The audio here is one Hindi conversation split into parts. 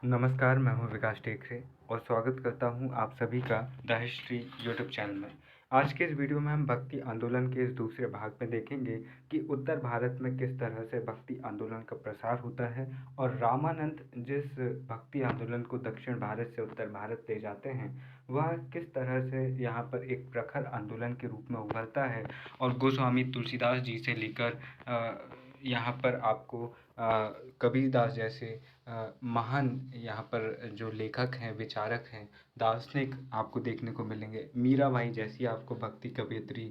नमस्कार, मैं हूँ विकास टेकरे और स्वागत करता हूँ आप सभी का द हिस्ट्री यूट्यूब चैनल में। आज के इस वीडियो में हम भक्ति आंदोलन के इस दूसरे भाग में देखेंगे कि उत्तर भारत में किस तरह से भक्ति आंदोलन का प्रसार होता है और रामानंद जिस भक्ति आंदोलन को दक्षिण भारत से उत्तर भारत ले जाते हैं वह किस तरह से यहाँ पर एक प्रखर आंदोलन के रूप में उभरता है और गोस्वामी तुलसीदास जी से लेकर यहाँ पर आपको कबीरदास जैसे महान यहाँ पर जो लेखक हैं, विचारक हैं, दार्शनिक आपको देखने को मिलेंगे। मीराबाई जैसी आपको भक्ति कवयित्री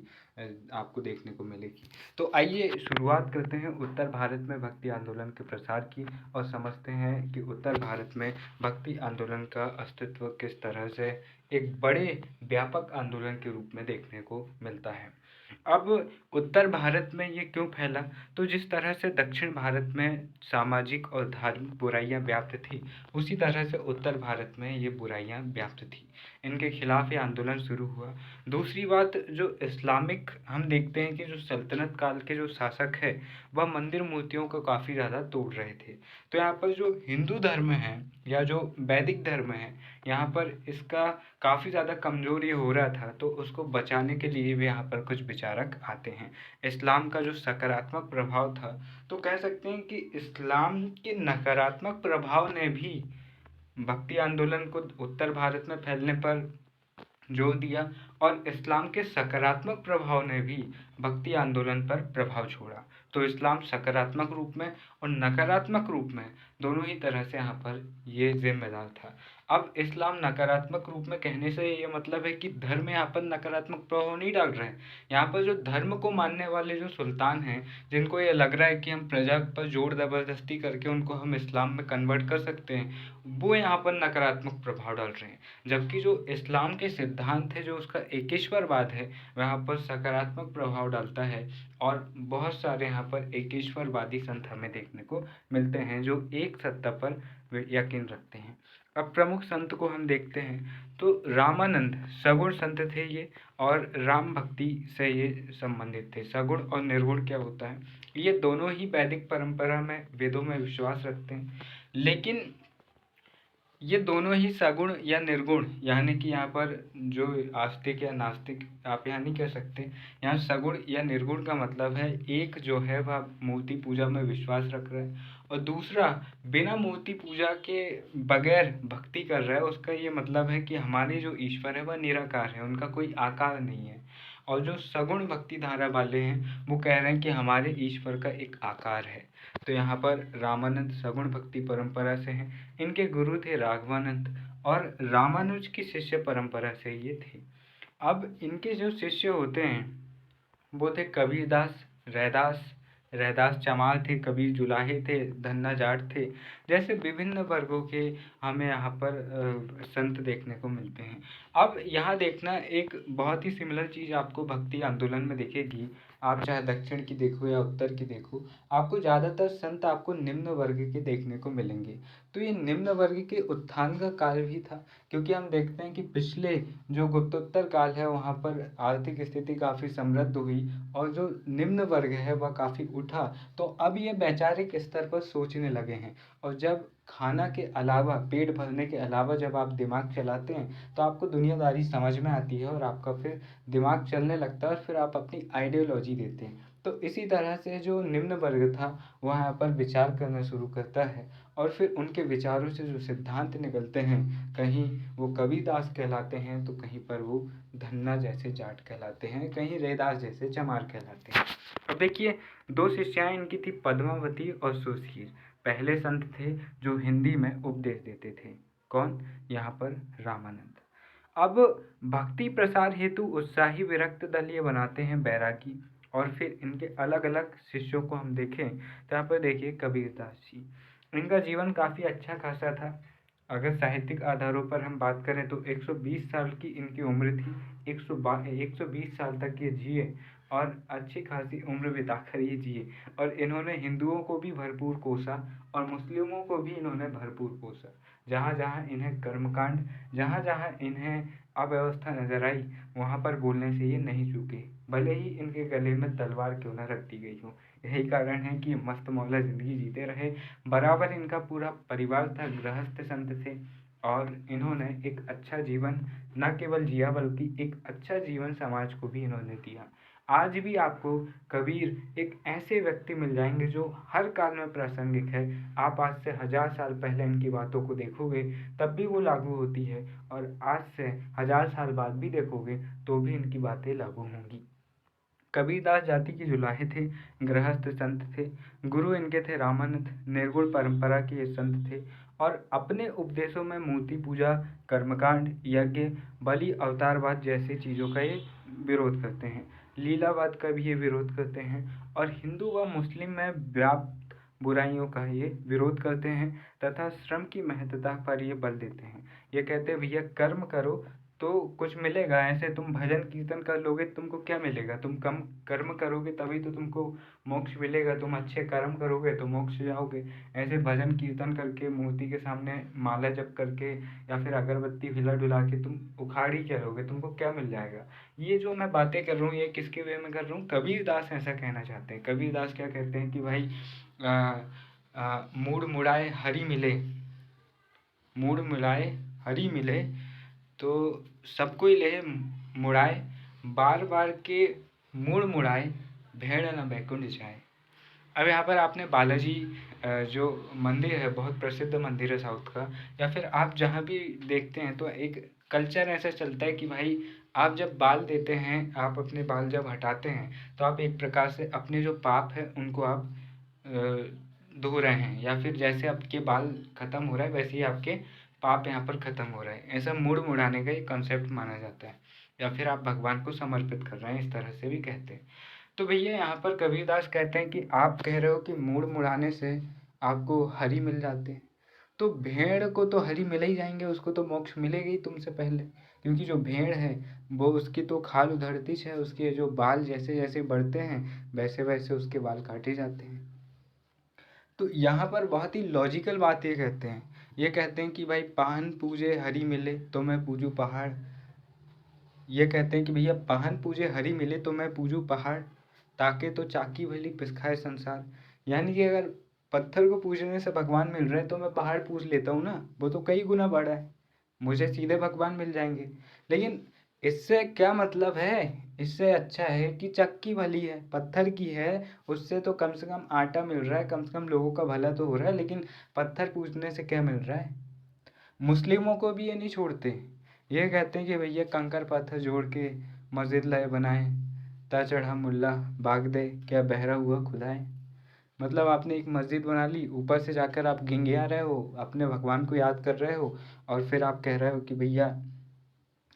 आपको देखने को मिलेगी। तो आइए शुरुआत करते हैं उत्तर भारत में भक्ति आंदोलन के प्रसार की और समझते हैं कि उत्तर भारत में भक्ति आंदोलन का अस्तित्व किस तरह से एक बड़े व्यापक आंदोलन के रूप में देखने को मिलता है। अब उत्तर भारत में ये क्यों फैला? तो जिस तरह से दक्षिण भारत में सामाजिक और धार्मिक बुराइयां व्याप्त थी, उसी तरह से उत्तर भारत में ये बुराइयां व्याप्त थी। इनके खिलाफ ये आंदोलन शुरू हुआ। दूसरी बात, जो इस्लामिक हम देखते हैं कि जो सल्तनत काल के जो शासक है वह मंदिर मूर्तियों को काफ़ी ज़्यादा तोड़ रहे थे। तो यहाँ पर जो हिंदू धर्म है या जो वैदिक धर्म है, यहाँ पर इसका काफ़ी ज़्यादा कमज़ोरी हो रहा था, तो उसको बचाने के लिए भी यहाँ पर कुछ विचारक आते हैं। इस्लाम का जो सकारात्मक प्रभाव था, तो कह सकते हैं कि इस्लाम के नकारात्मक प्रभाव ने भी भक्ति आंदोलन को उत्तर भारत में फैलने पर जोर दिया और इस्लाम के सकारात्मक प्रभाव ने भी भक्ति आंदोलन पर प्रभाव छोड़ा। तो इस्लाम सकारात्मक रूप में और नकारात्मक रूप में दोनों ही तरह से यहाँ पर ये जिम्मेदार था। अब इस्लाम नकारात्मक रूप में कहने से ये मतलब है कि धर्म यहाँ पर नकारात्मक प्रभाव नहीं डाल रहे हैं। यहाँ पर जो धर्म को मानने वाले जो सुल्तान हैं, जिनको ये लग रहा है कि हम प्रजा पर जोर ज़बरदस्ती करके उनको हम इस्लाम में कन्वर्ट कर सकते हैं, वो यहाँ पर नकारात्मक प्रभाव डाल रहे हैं। जबकि जो इस्लाम के सिद्धांत है, जो उसका एकेश्वरवाद है, वहाँ पर सकारात्मक प्रभाव डालता है और बहुत सारे यहाँ पर एकेश्वरवादी संत हमें देखने को मिलते हैं जो एक सत्ता पर यकीन रखते हैं। अब प्रमुख संत को हम देखते हैं तो रामानंद सगुण संत थे ये और राम भक्ति से ये संबंधित थे। सगुण और निर्गुण क्या होता है? ये दोनों ही वैदिक परंपरा में वेदों में विश्वास रखते हैं, लेकिन ये दोनों ही सगुण या निर्गुण, यानी कि यहाँ पर जो आस्तिक या नास्तिक आप यहाँ नहीं कह सकते। यहाँ सगुण या निर्गुण का मतलब है एक जो है वह मूर्ति पूजा में विश्वास रख रहा है और दूसरा बिना मूर्ति पूजा के बगैर भक्ति कर रहा है। उसका ये मतलब है कि हमारे जो ईश्वर है वह निराकार है, उनका कोई आकार नहीं है। और जो सगुण भक्ति धारा वाले हैं वो कह रहे हैं कि हमारे ईश्वर का एक आकार है। तो यहाँ पर रामानंद सगुण भक्ति परंपरा से हैं। इनके गुरु थे राघवानंद और रामानुज की शिष्य परंपरा से ये थे। अब इनके जो शिष्य होते हैं वो थे कबीरदास, रैदास चमार थे, कबीर जुलाहे थे, धन्ना जाट थे। जैसे विभिन्न वर्गों के हमें यहाँ पर संत देखने को मिलते हैं। अब यहाँ देखना एक बहुत ही सिमिलर चीज़ आपको भक्ति आंदोलन में दिखेगी। आप चाहे दक्षिण की देखो या उत्तर की देखो, आपको ज़्यादातर संत आपको निम्न वर्ग के देखने को मिलेंगे। तो ये निम्न वर्ग के उत्थान का काल भी था, क्योंकि हम देखते हैं कि पिछले जो गुप्तोत्तर काल है वहाँ पर आर्थिक स्थिति काफ़ी समृद्ध हुई और जो निम्न वर्ग है वह काफ़ी उठा। तो अब ये वैचारिक स्तर पर सोचने लगे हैं और जब खाना के अलावा, पेट भरने के अलावा जब आप दिमाग चलाते हैं तो आपको दुनियादारी समझ में आती है और आपका फिर दिमाग चलने लगता है और फिर आप अपनी आइडियोलॉजी देते हैं। तो इसी तरह से जो निम्न वर्ग था वह यहाँ पर विचार करना शुरू करता है और फिर उनके विचारों से जो सिद्धांत निकलते हैं, कहीं वो कबीरदास कहलाते हैं तो कहीं पर वो धन्ना जैसे जाट कहलाते हैं, कहीं रैदास जैसे चमार कहलाते हैं। अब देखिए, दो शिष्याएं इनकी थी, पद्मावती और सुशील। पहले संत थे जो हिंदी में उपदेश देते थे। कौन? यहाँ पर रामानंद। अब भक्ति प्रसार हेतु उत्साही विरक्त दल ये बनाते हैं बैरागी और फिर इनके अलग अलग शिष्यों को हम देखें तो यहाँ पर देखिए कबीरदास जी, इनका जीवन काफ़ी अच्छा खासा था। अगर साहित्यिक आधारों पर हम बात करें तो 120 साल की इनकी उम्र थी। 120 साल तक ये जिए और अच्छी खासी उम्र बिताकर ये जिए और इन्होंने हिंदुओं को भी भरपूर कोसा और मुस्लिमों को भी इन्होंने भरपूर कोसा। जहाँ जहाँ इन्हें कर्मकांड, जहाँ जहाँ इन्हें अव्यवस्था नजर आई, वहाँ पर बोलने से ये नहीं चूके, भले ही इनके गले में तलवार क्यों न रख दी गई हो। यही कारण है कि मस्त मौला ज़िंदगी जीते रहे। बराबर इनका पूरा परिवार था, गृहस्थ संत थे और इन्होंने एक अच्छा जीवन न केवल जिया बल्कि एक अच्छा जीवन समाज को भी इन्होंने दिया। आज भी आपको कबीर एक ऐसे व्यक्ति मिल जाएंगे जो हर काल में प्रासंगिक है। आप आज से 1000 साल पहले इनकी बातों को देखोगे तब भी वो लागू होती है और आज से 1000 साल बाद भी देखोगे तो भी इनकी बातें लागू होंगी। कबीरदास जाति के जुलाहे थे, गृहस्थ संत थे। गुरु इनके थे रामानंद, निर्गुण परंपरा के ये संत थे और अपने उपदेशों में मूर्ति पूजा, कर्मकांड, यज्ञ, बलि, अवतारवाद जैसी चीज़ों का ये विरोध करते हैं। लीलावाद का भी ये विरोध करते हैं और हिंदू व मुस्लिम में व्याप्त बुराइयों का ये विरोध करते हैं तथा श्रम की महत्ता पर ये बल देते हैं। ये कहते हैं भैया कर्म करो तो कुछ मिलेगा। ऐसे तुम भजन कीर्तन कर लोगे तुमको क्या मिलेगा? तुम कम कर्म करोगे तभी तो तुमको मोक्ष मिलेगा। तुम अच्छे कर्म करोगे तो मोक्ष जाओगे। ऐसे भजन कीर्तन करके मूर्ति के सामने माला जप करके या फिर अगरबत्ती हिला डुला के तुम उखाड़ ही क्या लोगे? तुमको क्या मिल जाएगा? ये जो मैं बातें कर रहा हूँ ये किसके वे में कर रहा हूँ? कबीरदास ऐसा कहना चाहते हैं। कबीरदास क्या कहते हैं कि भाई मूड मुड़ाए हरि मिले, मूड मुड़ाए हरि मिले तो सबको ही ले मुड़ाए, बार बार के मुड़ मुड़ाए, भेड़ न बैकुंठ जाए। अब यहाँ पर आपने बालाजी जो मंदिर है, बहुत प्रसिद्ध मंदिर है साउथ का, या फिर आप जहाँ भी देखते हैं तो एक कल्चर ऐसा चलता है कि भाई आप जब बाल देते हैं, आप अपने बाल जब हटाते हैं तो आप एक प्रकार से अपने जो पाप है उनको आप धो रहे हैं, या फिर जैसे आपके बाल खत्म हो रहा है वैसे ही आपके पाप यहाँ पर खत्म हो रहा है। ऐसा मुड़ मुड़ाने का एक कॉन्सेप्ट माना जाता है, या फिर आप भगवान को समर्पित कर रहे हैं, इस तरह से भी कहते हैं। तो भैया यहाँ पर कबीरदास कहते हैं कि आप कह रहे हो कि मुड़ मुड़ाने से आपको हरि मिल जाते हैं, तो भेड़ को तो हरि मिल ही जाएंगे, उसको तो मोक्ष मिलेगा ही तुमसे पहले, क्योंकि जो भेड़ है वो उसकी तो खाल उधड़ती है, उसके जो बाल जैसे जैसे बढ़ते हैं वैसे वैसे उसके बाल काटे जाते हैं। तो यहाँ पर बहुत ही लॉजिकल बात ये कहते हैं, ये कहते हैं कि भाई पान पूजे हरि मिले तो मैं पूजू पहाड़। ये कहते हैं कि भैया पान पूजे हरि मिले तो मैं पूजू पहाड़, ताके तो चाकी भली पिसखाए संसार। यानी कि अगर पत्थर को पूजने से भगवान मिल रहे हैं तो मैं पहाड़ पूज लेता हूँ ना, वो तो कई गुना बड़ा है, मुझे सीधे भगवान मिल जाएंगे। लेकिन इससे क्या मतलब है? इससे अच्छा है कि चक्की भली है, पत्थर की है, उससे तो कम से कम आटा मिल रहा है, कम से कम लोगों का भला तो हो रहा है। लेकिन पत्थर पूजने से क्या मिल रहा है? मुस्लिमों को भी ये नहीं छोड़ते, ये कहते हैं कि भैया कंकर पत्थर जोड़ के मस्जिद लाए बनाए, ता चढ़ा मुल्ला बाग दे क्या बहरा हुआ खुदाए। मतलब आपने एक मस्जिद बना ली, ऊपर से जाकर आप गिंगिया रहे हो, अपने भगवान को याद कर रहे हो और फिर आप कह रहे हो कि भैया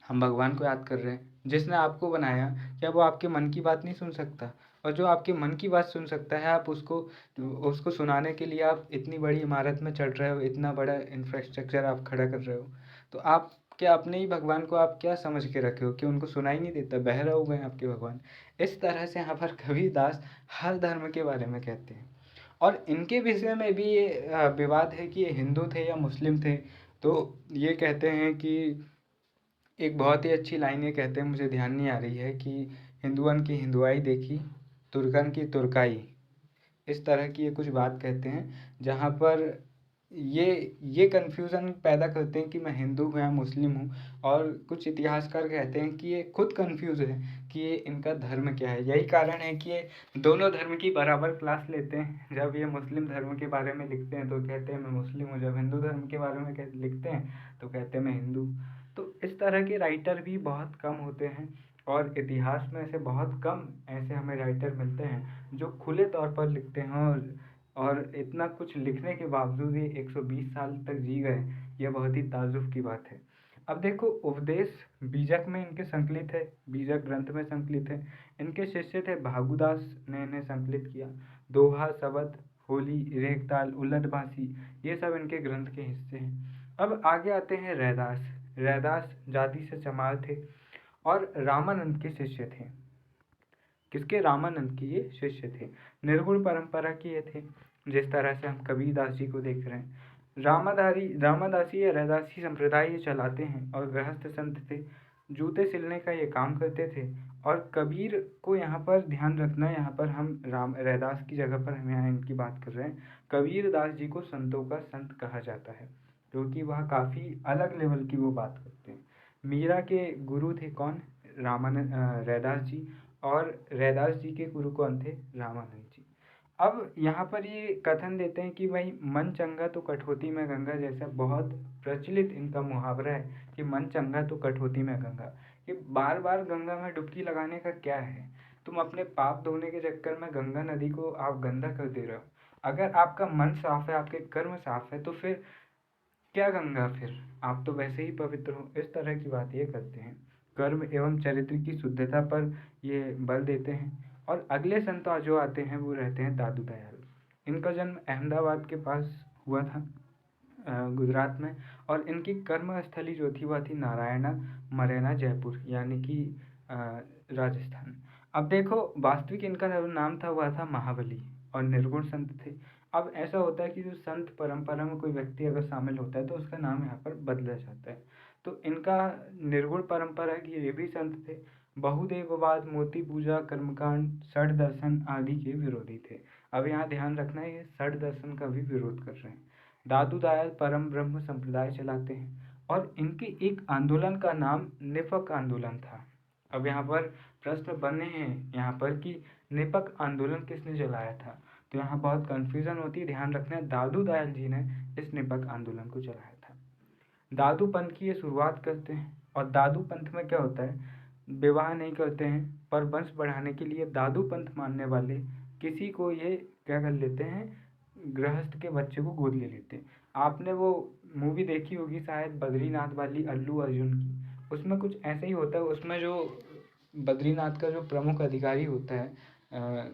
हम भगवान को याद कर रहे हैं। जिसने आपको बनाया क्या वो आपके मन की बात नहीं सुन सकता? और जो आपके मन की बात सुन सकता है आप उसको उसको सुनाने के लिए आप इतनी बड़ी इमारत में चढ़ रहे हो, इतना बड़ा इंफ्रास्ट्रक्चर आप खड़ा कर रहे हो, तो आप क्या अपने ही भगवान को आप क्या समझ के रखे हो कि उनको सुनाई नहीं देता, बहरा हो गए आपके भगवान? इस तरह से यहाँ पर कबीरदास हर धर्म के बारे में कहते हैं और इनके विषय में भी ये विवाद है कि ये हिंदू थे या मुस्लिम थे। तो ये कहते हैं कि एक बहुत ही अच्छी लाइन ये कहते हैं, मुझे ध्यान नहीं आ रही है, कि हिंदुअन की हिंदुआई देखी, तुर्कन की तुर्काई। इस तरह की ये कुछ बात कहते हैं जहाँ पर ये कन्फ्यूज़न पैदा करते हैं कि मैं हिंदू हूँ या मुस्लिम हूँ। और कुछ इतिहासकार कहते हैं कि ये खुद कन्फ्यूज़ है कि ये इनका धर्म क्या है। यही कारण है कि ये दोनों धर्म की बराबर क्लास लेते हैं। जब ये मुस्लिम धर्म के बारे में लिखते हैं तो कहते हैं मैं मुस्लिम हूँ, जब हिंदू धर्म के बारे में लिखते हैं तो कहते हैं मैं हिंदू। तो इस तरह के राइटर भी बहुत कम होते हैं और इतिहास में ऐसे बहुत कम ऐसे हमें राइटर मिलते हैं जो खुले तौर पर लिखते हैं और इतना कुछ लिखने के बावजूद ये 120 साल तक जी गए, यह बहुत ही ताजुब की बात है। अब देखो, उपदेश बीजक में इनके संकलित है, बीजक ग्रंथ में संकलित है। इनके शिष्य थे भागुदास ने इन्हें संकलित किया। दोहा, शबद, होली, रेखताल, उलट बांसी, ये सब इनके ग्रंथ के हिस्से हैं। अब आगे आते हैं रैदास। रैदास जाति से चमार थे और रामानंद के शिष्य थे। किसके? रामानंद के ये शिष्य थे। निर्गुण परंपरा के ये थे, जिस तरह से हम कबीरदास जी को देख रहे हैं। रामादासी या रैदासी संप्रदाय ये चलाते हैं और गृहस्थ संत थे। जूते सिलने का ये काम करते थे। और कबीर को यहाँ पर ध्यान रखना है, यहाँ पर हम राम रैदास की जगह पर हम यहाँ इनकी बात कर रहे हैं। कबीर दास जी को संतों का संत कहा जाता है, क्योंकि वह काफ़ी अलग लेवल की वो बात करते हैं। मीरा के गुरु थे कौन? रैदास जी। और रैदास जी के गुरु कौन थे? रामानंद जी। अब यहाँ पर ये कथन देते हैं कि भाई मन चंगा तो कठौती में गंगा, जैसा बहुत प्रचलित इनका मुहावरा है कि मन चंगा तो कठौती में गंगा। ये बार बार गंगा में डुबकी लगाने का क्या है? तुम अपने पाप धोने के चक्कर में गंगा नदी को आप गंदा कर दे रहे हो। अगर आपका मन साफ है, आपके कर्म साफ है, तो फिर क्या गंगा? फिर आप तो वैसे ही पवित्र हो। इस तरह की बात ये करते हैं। कर्म एवं चरित्र की शुद्धता पर ये बल देते हैं। और अगले संत जो आते हैं वो रहते हैं दादू दयाल। इनका जन्म अहमदाबाद के पास हुआ था, गुजरात में। और इनकी कर्म स्थली जो थी वह थी नारायणा मरैना जयपुर, यानी कि राजस्थान। अब देखो, वास्तविक इनका जो नाम था वह था महाबली, और निर्गुण संत थे। अब ऐसा होता है कि जो संत परंपरा में कोई व्यक्ति अगर शामिल होता है तो उसका नाम यहाँ पर बदला जाता है। तो इनका निर्गुण परंपरा की ये भी संत थे। बहुदेववाद, मोती पूजा, कर्मकांड, षड दर्शन आदि के विरोधी थे। अब यहाँ ध्यान रखना है, ये षड दर्शन का भी विरोध कर रहे हैं। दादू दयाल परम ब्रह्म संप्रदाय चलाते हैं, और इनके एक आंदोलन का नाम निपक आंदोलन था। अब यहाँ पर प्रश्न बने हैं यहाँ पर कि निपक आंदोलन किसने चलाया था? तो यहाँ बहुत कन्फ्यूजन होती है, ध्यान रखना है। दादू दयाल जी ने इस निपक आंदोलन को चलाया था। दादू पंथ की ये शुरुआत करते हैं। और दादू पंथ में क्या होता है? विवाह नहीं करते हैं, पर वंश बढ़ाने के लिए दादू पंथ मानने वाले किसी को ये क्या कर लेते हैं, गृहस्थ के बच्चे को गोद ले लेते हैं। आपने वो मूवी देखी होगी शायद, बद्रीनाथ वाली, अल्लू अर्जुन की। उसमें कुछ ऐसे ही होता है। उसमें जो बद्रीनाथ का जो प्रमुख अधिकारी होता है,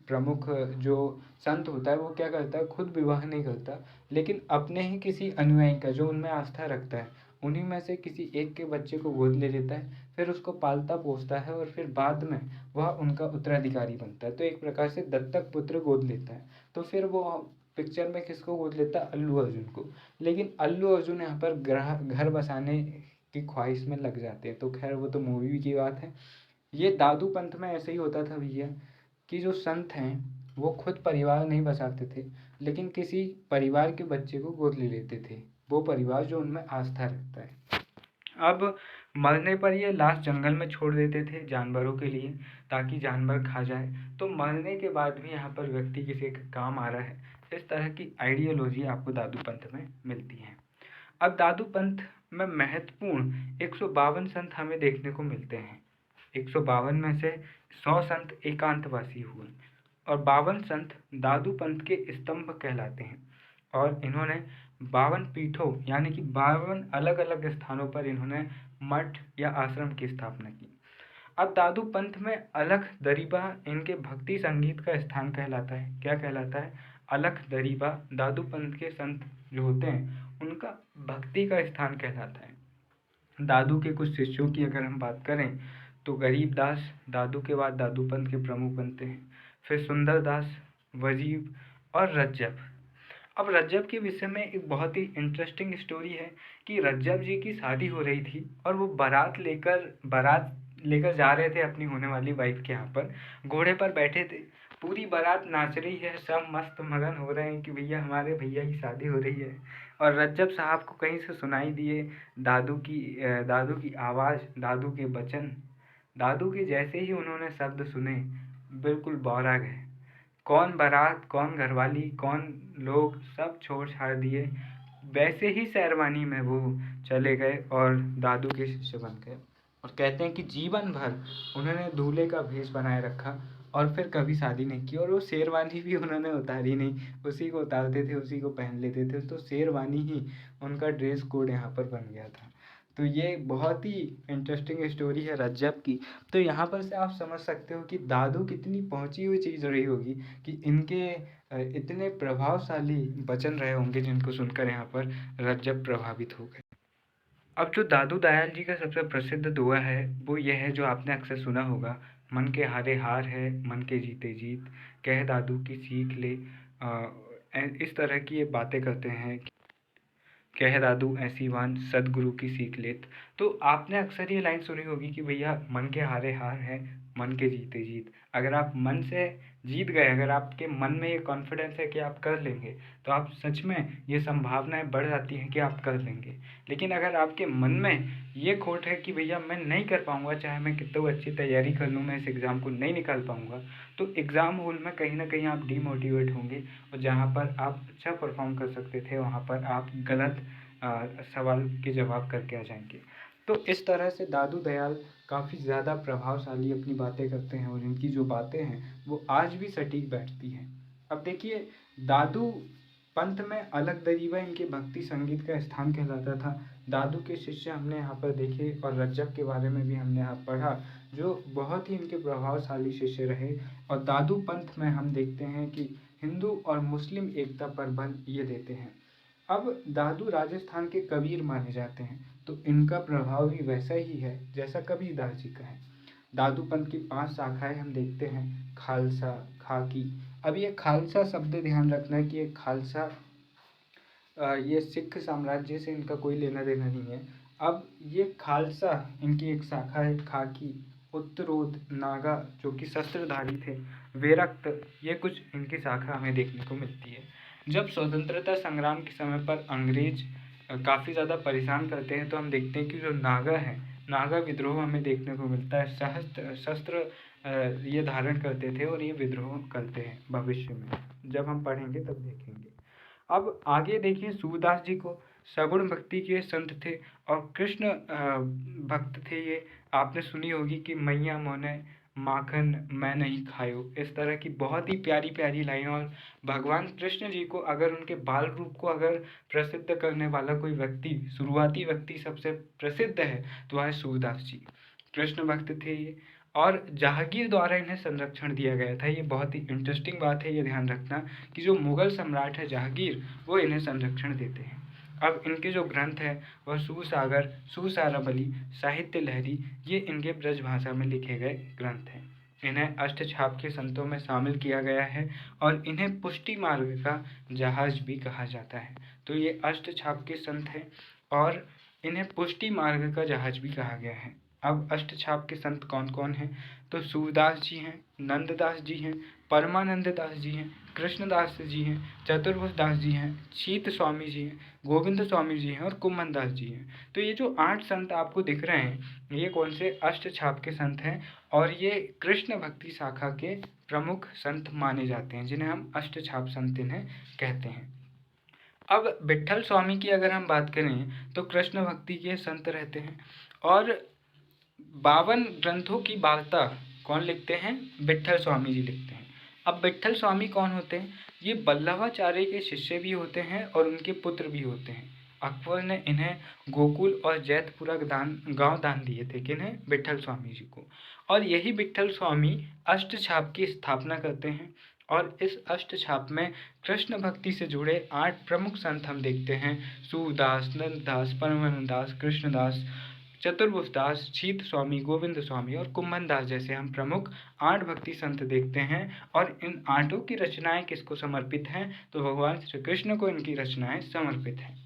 प्रमुख जो संत होता है, वो क्या करता है, खुद विवाह नहीं करता, लेकिन अपने ही किसी अनुयायी का, जो उनमें आस्था रखता है, उन्हीं में से किसी एक के बच्चे को गोद ले लेता है, फिर उसको पालता पोसता है, और फिर बाद में वह उनका उत्तराधिकारी बनता है। तो एक प्रकार से दत्तक पुत्र गोद लेता है। तो फिर वो पिक्चर में किसको गोद लेता है? अल्लू अर्जुन को। लेकिन अल्लू अर्जुन यहाँ पर घर बसाने की ख्वाहिश में लग जाते हैं। तो खैर वो तो मूवी की बात है। ये दादू पंथ में ऐसे ही होता था भैया, कि जो संत हैं वो खुद परिवार नहीं बसाते थे, लेकिन किसी परिवार के बच्चे को गोद ले लेते थे, वो परिवार जो उनमें आस्था रखता है। अब मरने पर ये लाश जंगल में छोड़ देते थे जानवरों के लिए, ताकि जानवर खा जाए। तो मरने के बाद भी यहाँ पर व्यक्ति किसी के काम आ रहा है, इस तरह की आइडियोलॉजी आपको दादू पंथ में मिलती है। अब दादू पंथ में महत्वपूर्ण 152 संत हमें देखने को मिलते हैं। 152 में से 100 संत एकांतवासी हुए, और 52 संत दादू पंथ के स्तंभ कहलाते हैं। और इन्होंने 52 पीठों यानी कि 52 अलग अलग स्थानों पर इन्होंने मठ या आश्रम की स्थापना की। अब दादू पंथ में अलख दरीबा इनके भक्ति संगीत का स्थान कहलाता है। क्या कहलाता है? अलख दरीबा दादू पंथ के संत जो होते हैं उनका भक्ति का स्थान कहलाता है। दादू के कुछ शिष्यों की अगर हम बात करें तो गरीबदास दादू के बाद दादू पंथ के प्रमुख बनते हैं। फिर सुंदरदास, वजीब और रज्जब। अब रज्जब के विषय में एक बहुत ही इंटरेस्टिंग स्टोरी है कि रज्जब जी की शादी हो रही थी, और वो बारात लेकर जा रहे थे अपनी होने वाली वाइफ के यहाँ पर। घोड़े पर बैठे थे, पूरी बारात नाच रही है, सब मस्त मगन हो रहे हैं कि भैया हमारे भैया की शादी हो रही है। और रज्जब साहब को कहीं से सुनाई दिए दादू की आवाज़, दादू के वचन। दादू के जैसे ही उन्होंने शब्द सुने, बिल्कुल बौरा गए। कौन बारात, कौन घरवाली, कौन लोग, सब छोड़ छाड़ दिए। वैसे ही शेरवानी में वो चले गए और दादू के शिष्य बन गए। और कहते हैं कि जीवन भर उन्होंने दूल्हे का भेष बनाए रखा, और फिर कभी शादी नहीं की। और वो शेरवानी भी उन्होंने उतारी नहीं, उसी को उतारते थे, उसी को पहन लेते थे। तो शेरवानी ही उनका ड्रेस कोड यहाँ पर बन गया था। तो ये बहुत ही इंटरेस्टिंग स्टोरी है रज्जब की। तो यहाँ पर से आप समझ सकते हो कि दादू कितनी पहुँची हुई चीज़ रही होगी, कि इनके इतने प्रभावशाली वचन रहे होंगे, जिनको सुनकर यहाँ पर रज्जब प्रभावित हो गए। अब जो दादू दयाल जी का सबसे प्रसिद्ध दोहा है वो ये है, जो आपने अक्सर सुना होगा, मन के हारे हार है, मन के जीते जीत, कह दादू की सीख ले। इस तरह की ये बातें करते हैं कह दादू ऐसी बात सदगुरु की सीख लेत। तो आपने अक्सर ये लाइन सुनी होगी कि भैया मन के हारे हार है, मन के जीते जीत। अगर आप मन से जीत गए, अगर आपके मन में ये कॉन्फिडेंस है कि आप कर लेंगे, तो आप सच में ये संभावनाएं बढ़ जाती हैं कि आप कर लेंगे। लेकिन अगर आपके मन में ये खोट है कि भैया मैं नहीं कर पाऊंगा, चाहे मैं कितनी अच्छी तैयारी कर लूँ, मैं इस एग्ज़ाम को नहीं निकाल पाऊंगा, तो एग्ज़ाम हॉल में कहीं ना कहीं आप डीमोटिवेट होंगे, और जहाँ पर आप अच्छा परफॉर्म कर सकते थे वहाँ पर आप गलत सवाल के जवाब करके आ जाएंगे। तो इस तरह से दादू दयाल काफ़ी ज़्यादा प्रभावशाली अपनी बातें करते हैं, और इनकी जो बातें हैं वो आज भी सटीक बैठती हैं। अब देखिए, दादू पंथ में अलग दरीबा इनके भक्ति संगीत का स्थान कहलाता था। दादू के शिष्य हमने यहाँ पर देखे, और रज्जब के बारे में भी हमने यहाँ पढ़ा, जो बहुत ही इनके प्रभावशाली शिष्य रहे। और दादू पंथ में हम देखते हैं कि हिंदू और मुस्लिम एकता पर बल ये देते हैं। अब दादू राजस्थान के कबीर माने जाते हैं, तो इनका प्रभाव भी वैसा ही है जैसा कबीरदास जी का है। दादू पंथ की 5 शाखाएं हम देखते हैं, खालसा, खाकी। अब ये खालसा शब्द ध्यान रखना है कि ये खालसा ये सिख साम्राज्य से इनका कोई लेना देना नहीं है। अब ये खालसा इनकी एक शाखा है, खाकी, उत्तरोध, नागा जो कि शस्त्रधारी थे, वेरक्त, ये कुछ इनकी शाखा हमें देखने को मिलती है। जब स्वतंत्रता संग्राम के समय पर अंग्रेज काफ़ी ज़्यादा परेशान करते हैं, तो हम देखते हैं कि जो नागा है, नागा विद्रोह हमें देखने को मिलता है। सहस्त्र शस्त्र ये धारण करते थे और ये विद्रोह करते हैं भविष्य में, जब हम पढ़ेंगे तब देखेंगे। अब आगे देखिए, सूरदास जी को सगुण भक्ति के संत थे और कृष्ण भक्त थे ये। आपने सुनी होगी कि मैया मोने माखन मैं नहीं खायो, इस तरह की बहुत ही प्यारी प्यारी लाइन। और भगवान कृष्ण जी को अगर उनके बाल रूप को अगर प्रसिद्ध करने वाला कोई व्यक्ति, शुरुआती व्यक्ति सबसे प्रसिद्ध है, तो वह है सूरदास जी। कृष्ण भक्त थे ये, और जहांगीर द्वारा इन्हें संरक्षण दिया गया था। ये बहुत ही इंटरेस्टिंग बात है, ये ध्यान रखना कि जो मुगल सम्राट है जहांगीर, वो इन्हें संरक्षण देते हैं। अब इनके जो ग्रंथ है वह सूरसागर, सूरसारावली, साहित्य लहरी, ये इनके ब्रज भाषा में लिखे गए ग्रंथ हैं। इन्हें अष्टछाप के संतों में शामिल किया गया है, और इन्हें पुष्टि मार्ग का जहाज भी कहा जाता है। तो ये अष्टछाप के संत हैं, और इन्हें पुष्टि मार्ग का जहाज भी कहा गया है। अब अष्टछाप के संत कौन कौन हैं? तो सूरदास जी हैं, नंददास जी हैं, परमानंद दास जी हैं, कृष्णदास जी हैं, चतुर्भुज दास जी हैं, शीत स्वामी जी हैं, गोविंद स्वामी जी हैं, और कुम्मन दास जी हैं। तो ये जो 8 संत आपको दिख रहे हैं, ये कौन से अष्टछाप के संत हैं, और ये कृष्ण भक्ति शाखा के प्रमुख संत माने जाते हैं, जिन्हें हम अष्टछाप संत इन्हें कहते हैं। अब विट्ठल स्वामी की अगर हम बात करें, तो कृष्ण भक्ति के संत रहते हैं, और 52 ग्रंथों की वार्ता कौन लिखते हैं? विट्ठल स्वामी जी लिखते हैं। अब विट्ठल स्वामी कौन होते हैं? ये वल्लभाचार्य के शिष्य भी होते हैं और उनके पुत्र भी होते हैं। अकबर ने इन्हें गोकुल और जैतपुरा गांव दान दिए थे, किन्हें? विट्ठल स्वामी जी को। और यही विट्ठल स्वामी अष्टछाप की स्थापना करते हैं, और इस अष्टछाप में कृष्ण भक्ति से जुड़े 8 प्रमुख संत हम देखते हैं, सूरदास, नंददास, परमानंद दास, कृष्णदास, चतुर्भुज दास, शीत स्वामी, गोविंद स्वामी और कुम्भन दास जैसे हम प्रमुख 8 भक्ति संत देखते हैं। और इन 8 की रचनाएं किसको समर्पित हैं? तो भगवान श्री कृष्ण को इनकी रचनाएं समर्पित हैं।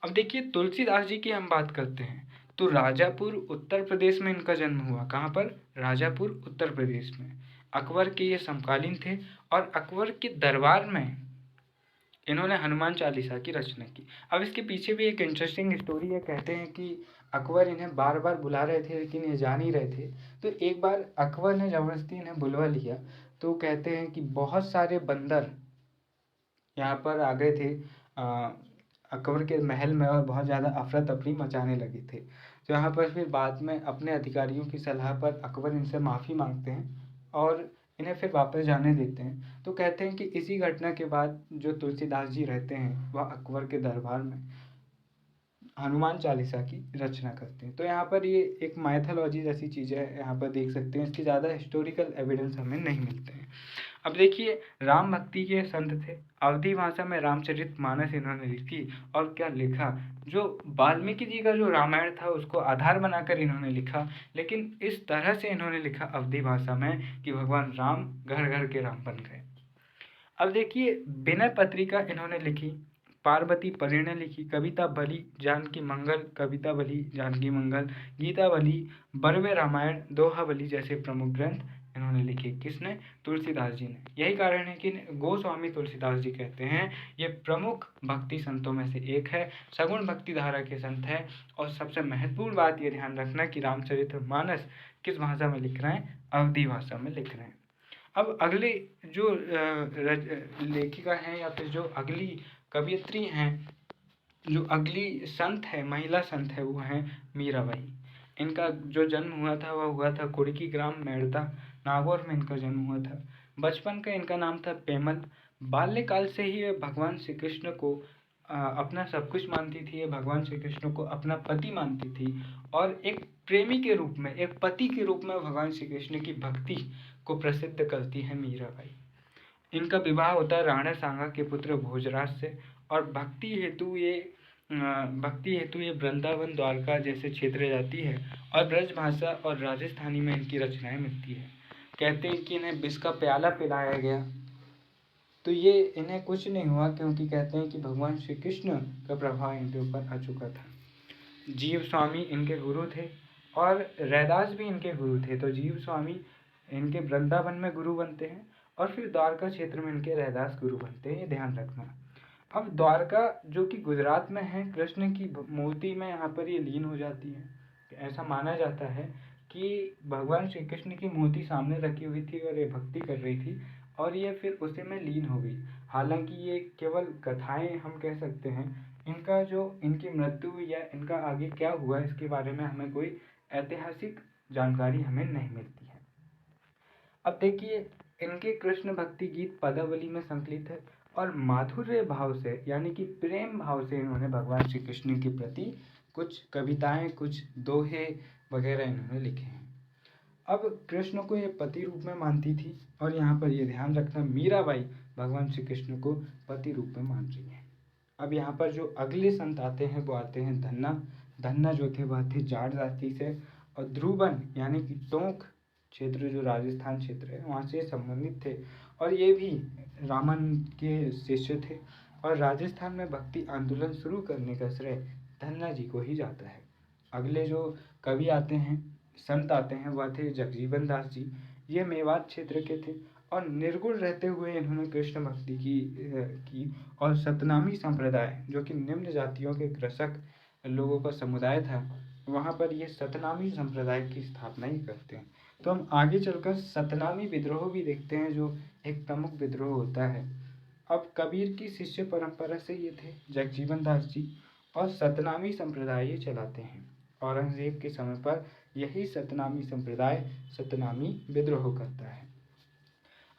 अब देखिए, तुलसीदास जी की हम बात करते हैं, तो राजापुर उत्तर प्रदेश में इनका जन्म हुआ। कहाँ पर? राजापुर उत्तर प्रदेश में। अकबर के ये समकालीन थे, और अकबर के दरबार में इन्होंने हनुमान चालीसा की रचना की। अब इसके पीछे भी एक इंटरेस्टिंग स्टोरी है। कहते हैं कि अकबर इन्हें बार बार बुला रहे थे, लेकिन ये जा नहीं रहे थे। तो एक बार अकबर ने ज़बरदस्ती इन्हें बुलवा लिया। तो कहते हैं कि बहुत सारे बंदर यहाँ पर आ गए थे अकबर के महल में, और बहुत ज़्यादा अफरा तफरी मचाने लगे थे। तो यहाँ पर फिर बाद में अपने अधिकारियों की सलाह पर अकबर इनसे माफ़ी मांगते हैं, और इन्हें फिर वापस जाने देते हैं। तो कहते हैं कि इसी घटना के बाद जो तुलसीदास जी रहते हैं, वह अकबर के दरबार में हनुमान चालीसा की रचना करते हैं। तो यहाँ पर ये एक माइथोलॉजी जैसी चीज़ें यहाँ पर देख सकते हैं, इसकी ज़्यादा हिस्टोरिकल एविडेंस हमें नहीं मिलते हैं। अब देखिए, राम भक्ति के संत थे। अवधी भाषा में रामचरितमानस इन्होंने लिखी, और क्या लिखा, जो वाल्मीकि जी का जो रामायण था उसको आधार बनाकर इन्होंने लिखा, लेकिन इस तरह से इन्होंने लिखा अवधी भाषा में कि भगवान राम घर घर के राम बन गए। अब देखिए, विनय पत्रिका इन्होंने लिखी, पार्वती परिणय लिखी, कविता भली जानकी मंगल, कविता भली जानकी मंगल, गीता भली, बरवे रामायण, दोहा भली जैसे प्रमुख ग्रंथ इन्होंने लिखे। किसने? तुलसीदास जी ने। यही कारण है कि गोस्वामी तुलसीदास जी कहते हैं ये प्रमुख भक्ति संतों में से एक है, सगुण भक्ति धारा के संत है। और सबसे महत्वपूर्ण बात ये ध्यान रखना कि रामचरितमानस किस भाषा में लिख रहे हैं? अवधी भाषा में लिख रहे हैं। अब अगले जो लेखिका हैं या फिर जो अगली कवयित्री हैं, जो अगली संत है, महिला संत है, वो हैं मीराबाई। इनका जो जन्म हुआ था वह हुआ था कुड़की ग्राम मेड़ता, नागौर में इनका जन्म हुआ था। बचपन का इनका नाम था पेमल। बाल्यकाल से ही ये भगवान श्री कृष्ण को अपना सब कुछ मानती थी, ये भगवान श्री कृष्ण को अपना पति मानती थी और एक प्रेमी के रूप में, एक पति के रूप में भगवान श्री कृष्ण की भक्ति को प्रसिद्ध करती है मीराबाई। इनका विवाह होता है राणा सांगा के पुत्र भोजराज से और भक्ति हेतु ये वृंदावन द्वारका जैसे क्षेत्र जाती है और ब्रज भाषा और राजस्थानी में इनकी रचनाएं मिलती है। कहते हैं कि इन्हें विष का प्याला पिलाया गया, तो ये इन्हें कुछ नहीं हुआ, क्योंकि कहते हैं कि भगवान श्री कृष्ण का प्रभाव इनके ऊपर आ चुका था। जीव स्वामी इनके गुरु थे और रैदास भी इनके गुरु थे। तो जीव स्वामी इनके वृंदावन में गुरु बनते हैं और फिर द्वारका क्षेत्र में इनके रैदास गुरु बनते हैं, ये ध्यान रखना। अब द्वारका जो कि गुजरात में है, कृष्ण की मूर्ति में यहाँ पर ये लीन हो जाती है। ऐसा माना जाता है कि भगवान श्री कृष्ण की मूर्ति सामने रखी हुई थी और ये भक्ति कर रही थी और ये फिर उसी में लीन हो गई। हालांकि ये केवल कथाएं हम कह सकते हैं, इनका जो इनकी मृत्यु या इनका आगे क्या हुआ इसके बारे में हमें कोई ऐतिहासिक जानकारी हमें नहीं मिलती है। अब देखिए, इनके कृष्ण भक्ति गीत पदावली में संकलित है और माधुर्य भाव से यानी कि प्रेम भाव से इन्होंने भगवान श्री कृष्ण के प्रति कुछ कविताएं, कुछ दोहे वगैरह इन्होंने लिखे हैं। अब कृष्ण को ये पति रूप में मानती थी और यहाँ पर ये ध्यान रखना, मीराबाई भगवान श्री कृष्ण को पति रूप में मान रही है। अब यहाँ पर जो अगले संत आते हैं वो आते हैं धन्ना। धन्ना जो थे वह थे जाट जाति से और ध्रुवन यानी कि टोंक क्षेत्र जो राजस्थान क्षेत्र है वहाँ से संबंधित थे और ये भी रामन के शिष्य थे और राजस्थान में भक्ति आंदोलन शुरू करने का श्रेय धन्ना जी को ही जाता है। अगले जो कवि आते हैं, संत आते हैं, वह थे जगजीवन दास जी। ये मेवात क्षेत्र के थे और निर्गुण रहते हुए इन्होंने कृष्ण भक्ति की और सतनामी संप्रदाय जो कि निम्न जातियों के कृषक लोगों का समुदाय था, वहाँ पर ये सतनामी संप्रदाय की स्थापना ही करते हैं। तो हम आगे चलकर सतनामी विद्रोह भी देखते हैं जो एक प्रमुख विद्रोह होता है। अब कबीर की शिष्य परंपरा से ये थे जगजीवन दास जी और सतनामी संप्रदाय ये चलाते हैं। औरंगजेब के समय पर यही सतनामी संप्रदाय सतनामी विद्रोह करता है।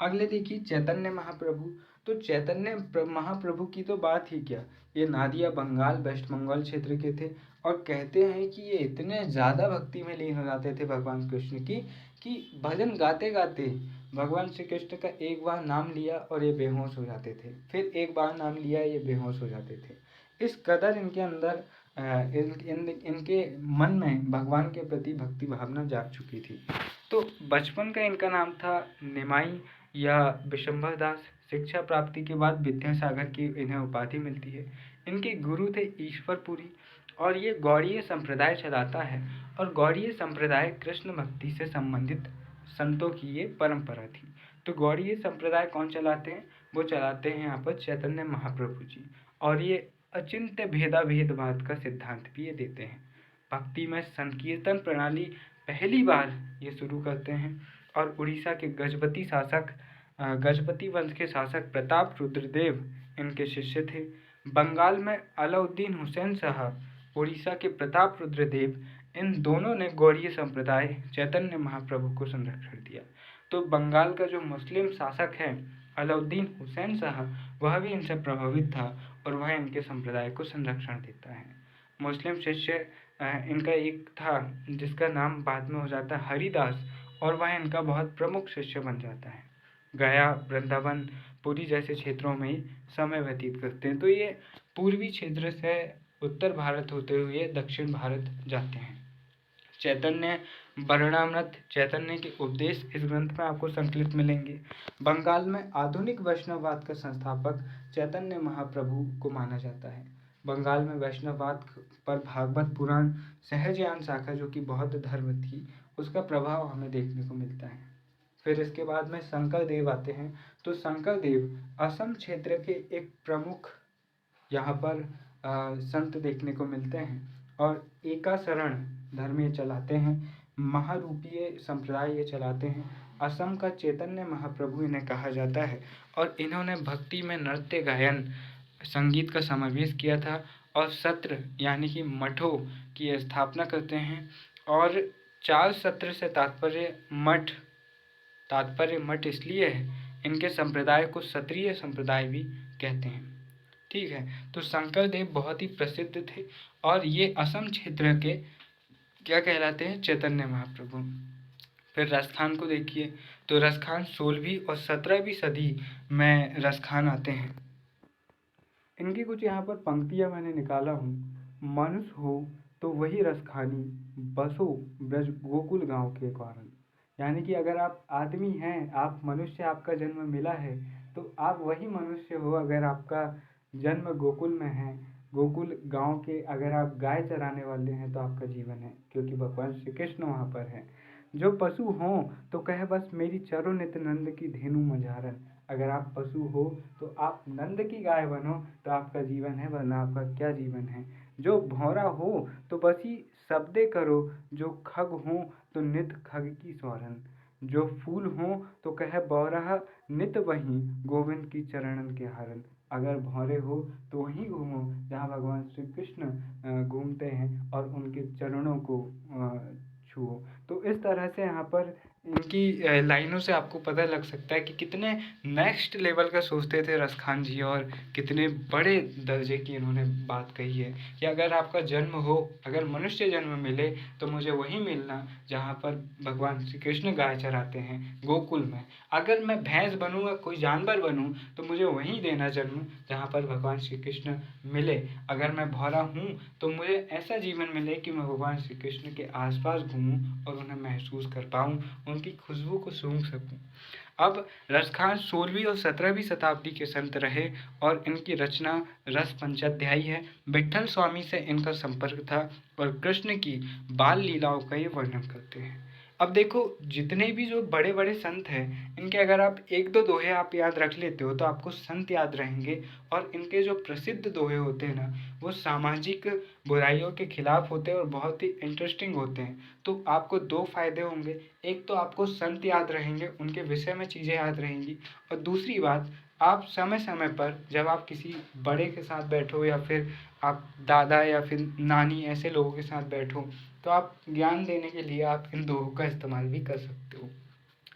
अगले देखिए चैतन्य महाप्रभु। तो चैतन्य महाप्रभु की तो बात ही क्या, ये नादिया बंगाल वेस्ट बंगाल क्षेत्र के थे और कहते हैं कि ये इतने ज़्यादा भक्ति में लीन हो जाते थे भगवान कृष्ण की कि भजन गाते गाते भगवान श्री कृष्ण का एक बार नाम लिया और ये बेहोश हो जाते थे, फिर एक बार नाम लिया ये बेहोश हो जाते थे। इस कदर इनके अंदर इनके मन में भगवान के प्रति भक्ति भावना जाग चुकी थी। तो बचपन का इनका नाम था निमाई या विशंभर दास। शिक्षा प्राप्ति के बाद विद्यासागर की इन्हें उपाधि मिलती है। इनके गुरु थे ईश्वरपुरी और ये गौड़ीय संप्रदाय चलाता है और गौड़ीय संप्रदाय कृष्ण भक्ति से संबंधित संतों की ये परंपरा थी। तो गौड़ीय संप्रदाय कौन चलाते हैं? वो चलाते हैं यहाँ पर चैतन्य महाप्रभु जी और ये अचिंत्य भेदाभेदवाद का सिद्धांत भी ये देते हैं। भक्ति में संकीर्तन प्रणाली पहली बार ये शुरू करते हैं और उड़ीसा के गजपति वंश के शासक प्रताप रुद्रदेव इनके शिष्य थे। बंगाल में अलाउद्दीन हुसैन शाह, उड़ीसा के प्रताप रुद्रदेव, इन दोनों ने गौड़ीय संप्रदाय चैतन्य महाप्रभु को संरक्षण दिया। तो बंगाल का जो मुस्लिम शासक है अलाउद्दीन हुसैन शाह, वह भी इनसे प्रभावित था और वह इनके संप्रदाय को संरक्षण देता है। मुस्लिम शिष्य इनका एक था जिसका नाम बाद में हो जाता है हरिदास और वह इनका बहुत प्रमुख शिष्य बन जाता है। गया, वृंदावन, पुरी जैसे क्षेत्रों में ही समय व्यतीत करते हैं। तो ये पूर्वी क्षेत्र से उत्तर भारत होते हुए दक्षिण भारत जाते हैं। चैतन्य वर्णामृत, चैतन्य के उपदेश इस ग्रंथ में आपको संकलित मिलेंगे। बंगाल में आधुनिक वैष्णववाद का संस्थापक चैतन्य महाप्रभु को माना जाता है। बंगाल में वैष्णववाद पर भागवत पुराण सहजयान शाखा जो कि बौद्ध धर्म थी उसका प्रभाव हमें देखने को मिलता है। फिर इसके बाद में शंकर देव आते हैं। तो शंकर देव असम क्षेत्र के एक प्रमुख यहाँ पर संत देखने को मिलते हैं और एकाशरण धर्म ये चलाते हैं, महारूपीय संप्रदाय ये चलाते हैं। असम का चैतन्य महाप्रभु इन्हें कहा जाता है और इन्होंने भक्ति में नृत्य गायन संगीत का समावेश किया था और सत्र यानी कि मठों की स्थापना करते हैं। और 4 सत्र से तात्पर्य मठ इसलिए है, इनके संप्रदाय को क्षत्रिय संप्रदाय भी कहते हैं। ठीक है, तो शंकर देव बहुत ही प्रसिद्ध थे और ये असम क्षेत्र के क्या कहलाते हैं, चैतन्य महाप्रभु। फिर रसखान को देखिए, तो रसखान 16वीं और 17वीं सदी में रसखान आते हैं। इनकी कुछ यहाँ पर पंक्तियाँ मैंने निकाला हूँ। मनुष्य हो तो वही रसखानी, बसो ब्रज गोकुल गाँव के कारण। यानी कि अगर आप आदमी हैं, आप मनुष्य, आपका जन्म मिला है तो आप वही मनुष्य हो अगर आपका जन्म गोकुल में है, गोकुल गांव के अगर आप गाय चराने वाले हैं तो आपका जीवन है, क्योंकि भगवान श्री कृष्ण वहाँ पर है। जो पशु हों तो कहे बस मेरी चरो नित नंद की धेनु मझारन। अगर आप पशु हो तो आप नंद की गाय बनो तो आपका जीवन है, वरना आपका क्या जीवन है। जो भौरा हो तो बस ही शब्दे करो, जो खग हो तो नित खग की सौरन। जो फूल हो तो कहे बौरहा नित वहीं, गोविंद की चरणन के हरन। अगर भौरे हो तो वहीं घूमो जहाँ भगवान श्री कृष्ण घूमते हैं और उनके चरणों को छुओ। तो इस तरह से यहाँ पर इनकी लाइनों से आपको पता लग सकता है कि कितने नेक्स्ट लेवल का सोचते थे रसखान जी और कितने बड़े दर्जे की इन्होंने बात कही है कि अगर आपका जन्म हो, अगर मनुष्य जन्म मिले तो मुझे वहीं मिलना जहाँ पर भगवान श्री कृष्ण गाय चराते हैं गोकुल में। अगर मैं भैंस बनूँ, कोई जानवर बनूँ तो मुझे वहीं देना जन्म जहाँ पर भगवान श्री कृष्ण मिले। अगर मैं भौरा हूँ तो मुझे ऐसा जीवन मिले कि मैं भगवान श्री कृष्ण के आसपास घूमूं और उन्हें महसूस कर पाऊँ, उनकी खुशबू को सूंघ सकूं। अब रसखान 16वीं और 17वीं शताब्दी के संत रहे और इनकी रचना रस पंचाध्यायी है। विट्ठल स्वामी से इनका संपर्क था और कृष्ण की बाल लीलाओं का ये वर्णन करते हैं। अब देखो, जितने भी जो बड़े बड़े संत हैं इनके अगर आप एक दो दोहे आप याद रख लेते हो तो आपको संत याद रहेंगे। और इनके जो प्रसिद्ध दोहे होते हैं ना, वो सामाजिक बुराइयों के खिलाफ होते हैं और बहुत ही इंटरेस्टिंग होते हैं। तो आपको 2 फायदे होंगे, एक तो आपको संत याद रहेंगे, उनके विषय में चीज़ें याद रहेंगी, और दूसरी बात, आप समय समय पर जब आप किसी बड़े के साथ बैठो या फिर आप दादा या फिर नानी ऐसे लोगों के साथ बैठो तो आप ज्ञान देने के लिए आप इन दोहों का इस्तेमाल भी कर सकते हो।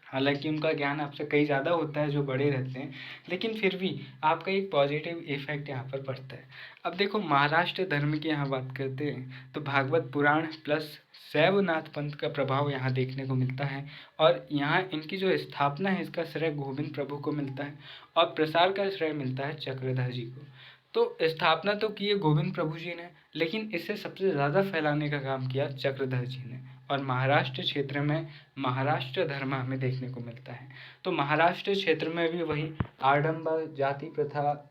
हालांकि उनका ज्ञान आपसे कहीं ज़्यादा होता है जो बड़े रहते हैं, लेकिन फिर भी आपका एक पॉजिटिव इफेक्ट यहाँ पर पड़ता है। अब देखो, महाराष्ट्र धर्म की यहाँ बात करते हैं तो भागवत पुराण प्लस शैवनाथ पंथ का प्रभाव यहाँ देखने को मिलता है और यहाँ इनकी जो स्थापना है इसका श्रेय गोविंद प्रभु को मिलता है और प्रसार का श्रेय मिलता है चक्रधर जी को। तो स्थापना तो की है गोविंद प्रभु जी ने, लेकिन इसे सबसे ज़्यादा फैलाने का काम किया चक्रधर जी ने। और महाराष्ट्र क्षेत्र में महाराष्ट्र धर्म हमें देखने को मिलता है। तो महाराष्ट्र क्षेत्र में भी वही आडंबर, जाति प्रथा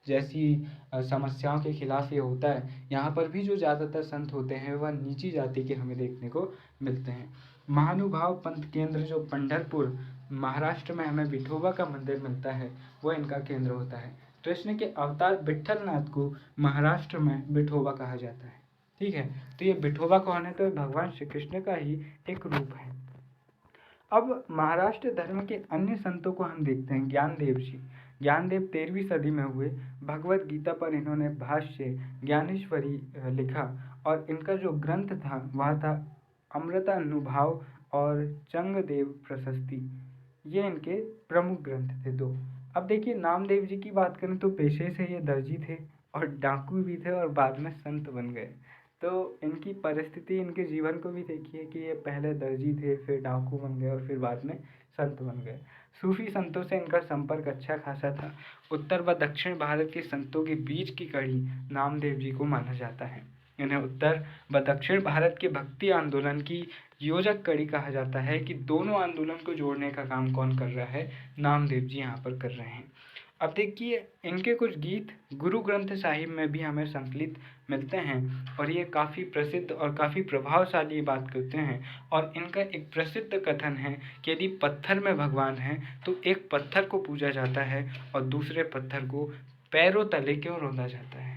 जैसी समस्याओं के खिलाफ ये होता है। यहाँ पर भी जो ज़्यादातर संत होते हैं वह नीची जाति के हमें देखने को मिलते हैं। महानुभाव पंथ केंद्र जो पंढरपुर महाराष्ट्र में हमें विठोबा का मंदिर मिलता है, वो इनका केंद्र होता है। कृष्ण के अवतार विट्ठलनाथ को महाराष्ट्र में विठोबा कहा जाता है। ठीक है, तो ये विठोबा कौन है? तो भगवान श्री कृष्ण का ही एक रूप है। अब महाराष्ट्र धर्म के अन्य संतों को हम देखते हैं। ज्ञानदेव जी, ज्ञानदेव 13वीं सदी में हुए। भगवत गीता पर इन्होंने भाष्य ज्ञानेश्वरी लिखा और इनका जो ग्रंथ था वह था अमृतानुभाव और चंगदेव प्रशस्ति। ये इनके प्रमुख ग्रंथ थे 2। अब देखिए, नामदेव जी की बात करें तो पेशे से ये दर्जी थे और डाकू भी थे और बाद में संत बन गए। तो इनकी परिस्थिति, इनके जीवन को भी देखिए कि ये पहले दर्जी थे, फिर डाकू बन गए और फिर बाद में संत बन गए। सूफी संतों से इनका संपर्क अच्छा खासा था। उत्तर व दक्षिण भारत के संतों के बीच की कड़ी नामदेव जी को माना जाता है। इन्हें उत्तर व दक्षिण भारत के भक्ति आंदोलन की योजक कड़ी कहा जाता है कि दोनों आंदोलन को जोड़ने का काम कौन कर रहा है? नामदेव जी यहाँ पर कर रहे हैं। अब देखिए इनके कुछ गीत गुरु ग्रंथ साहिब में भी हमें संकलित मिलते हैं और ये काफ़ी प्रसिद्ध और काफ़ी प्रभावशाली बात करते हैं। और इनका एक प्रसिद्ध कथन है कि यदि पत्थर में भगवान है तो एक पत्थर को पूजा जाता है और दूसरे पत्थर को पैरों तले क्यों रौंदा जाता है।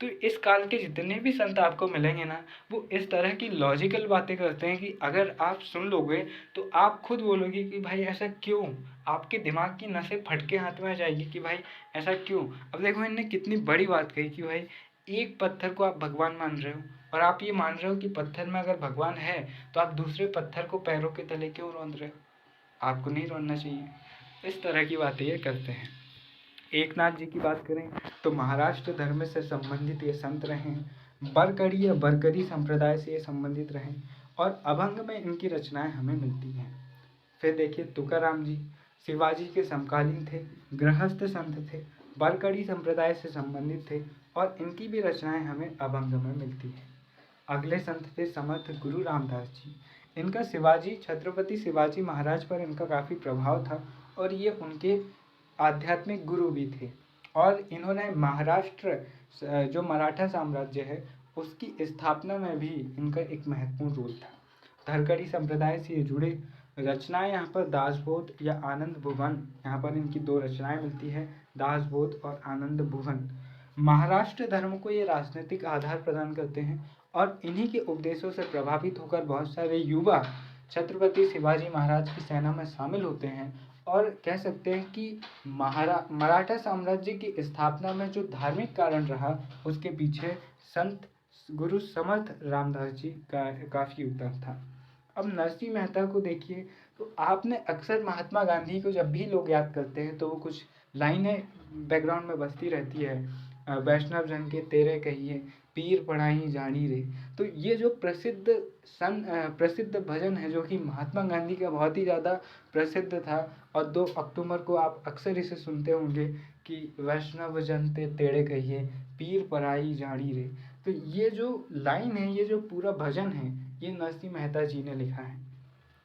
तो इस काल के जितने भी संत आपको मिलेंगे ना, वो इस तरह की लॉजिकल बातें करते हैं कि अगर आप सुन लोगे तो आप खुद बोलोगे कि भाई ऐसा क्यों, आपके दिमाग की नसें फट के हाथ में आ जाएगी कि भाई ऐसा क्यों। अब देखो इनने कितनी बड़ी बात कही कि भाई एक पत्थर को आप भगवान मान रहे हो और आप ये मान रहे हो कि पत्थर में अगर भगवान है तो आप दूसरे पत्थर को पैरों के तले क्यों रौंद रहे हो, आपको नहीं रोना चाहिए। इस तरह की बातें ये करते हैं। एकनाथ जी की बात करें तो महाराष्ट्र धर्म से संबंधित ये संत रहे हैं। बरकड़ी या बरकरी संप्रदाय से ये संबंधित रहे और अभंग में इनकी रचनाएं हमें मिलती हैं। फिर देखिए तुकाराम जी शिवाजी के समकालीन थे, गृहस्थ संत थे, बरकड़ी संप्रदाय से संबंधित थे और इनकी भी रचनाएं हमें अभंग में मिलती हैं। अगले संत थे समर्थ गुरु रामदास जी। इनका शिवाजी छत्रपति शिवाजी महाराज पर इनका काफ़ी प्रभाव था और ये उनके आध्यात्मिक गुरु भी थे। और इन्होंने महाराष्ट्र जो मराठा साम्राज्य है उसकी स्थापना में भी इनका एक महत्वपूर्ण रोल था। धरकड़ी संप्रदाय से ये जुड़े रचनाएं यहाँ पर दासबोध या आनंद भुवन, यहाँ पर इनकी दो रचनाएं मिलती है, दासबोध और आनंद भुवन। महाराष्ट्र धर्म को ये राजनीतिक आधार प्रदान करते हैं और इन्हीं के उपदेशों से प्रभावित होकर बहुत सारे युवा छत्रपति शिवाजी महाराज की सेना में शामिल होते हैं और कह सकते हैं कि मराठा साम्राज्य की स्थापना में जो धार्मिक कारण रहा उसके पीछे संत गुरु समर्थ रामदास जी का काफ़ी योगदान था। अब नरसिंह मेहता को देखिए तो आपने अक्सर महात्मा गांधी को जब भी लोग याद करते हैं तो वो कुछ लाइनें बैकग्राउंड में बजती रहती है, वैष्णव जन के तेरे कहिए पीर पढ़ाई जानी रे। तो ये जो प्रसिद्ध भजन है जो कि महात्मा गांधी का बहुत ही ज़्यादा प्रसिद्ध था और 2 अक्टूबर को आप अक्सर इसे सुनते होंगे कि वैष्णव जन ते तेरे कहिए पीर पढ़ाई जानी रे। तो ये जो लाइन है, ये जो पूरा भजन है, ये नरसिंह मेहता जी ने लिखा है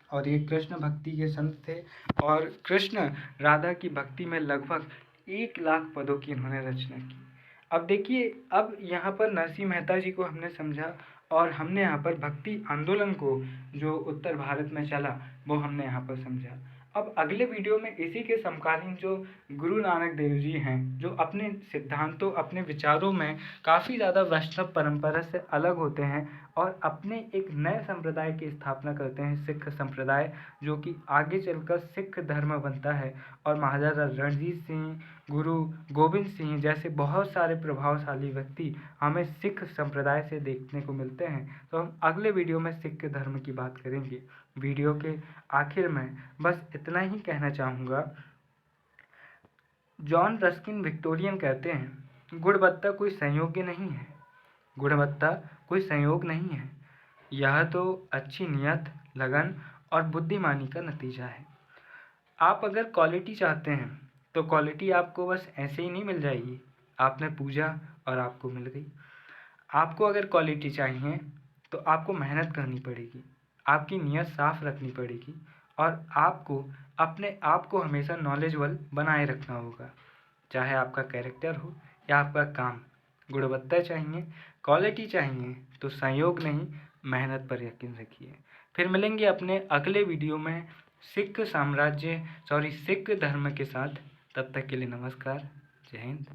और ये कृष्ण भक्ति के संत थे और कृष्ण राधा की भक्ति में लगभग 1 लाख पदों की इन्होंने रचना की। अब देखिए अब यहाँ पर नरसिंह मेहता जी को हमने समझा और हमने यहाँ पर भक्ति आंदोलन को जो उत्तर भारत में चला वो हमने यहाँ पर समझा। अब अगले वीडियो में इसी के समकालीन जो गुरु नानक देव जी हैं जो अपने सिद्धांतों अपने विचारों में काफ़ी ज़्यादा वैष्णव परंपरा से अलग होते हैं और अपने एक नए संप्रदाय की स्थापना करते हैं, सिख संप्रदाय, जो कि आगे चलकर सिख धर्म बनता है और महाराजा रणजीत सिंह, गुरु गोविंद सिंह जैसे बहुत सारे प्रभावशाली व्यक्ति हमें सिख संप्रदाय से देखने को मिलते हैं। तो हम अगले वीडियो में सिख धर्म की बात करेंगे। वीडियो के आखिर में बस इतना ही कहना चाहूँगा, जॉन रस्किन विक्टोरियन कहते हैं गुणवत्ता कोई संयोग नहीं है, गुणवत्ता कोई संयोग नहीं है, यह तो अच्छी नियत, लगन और बुद्धिमानी का नतीजा है। आप अगर क्वालिटी चाहते हैं तो क्वालिटी आपको बस ऐसे ही नहीं मिल जाएगी, आपने पूजा और आपको मिल गई। आपको अगर क्वालिटी चाहिए तो आपको मेहनत करनी पड़ेगी, आपकी नीयत साफ रखनी पड़ेगी और आपको अपने आप को हमेशा नॉलेजेबल बनाए रखना होगा, चाहे आपका कैरेक्टर हो या आपका काम। गुणवत्ता चाहिए, क्वालिटी चाहिए तो संयोग नहीं, मेहनत पर यकीन रखिए। फिर मिलेंगे अपने अगले वीडियो में सिख धर्म के साथ। तब तक के लिए नमस्कार, जय हिंद।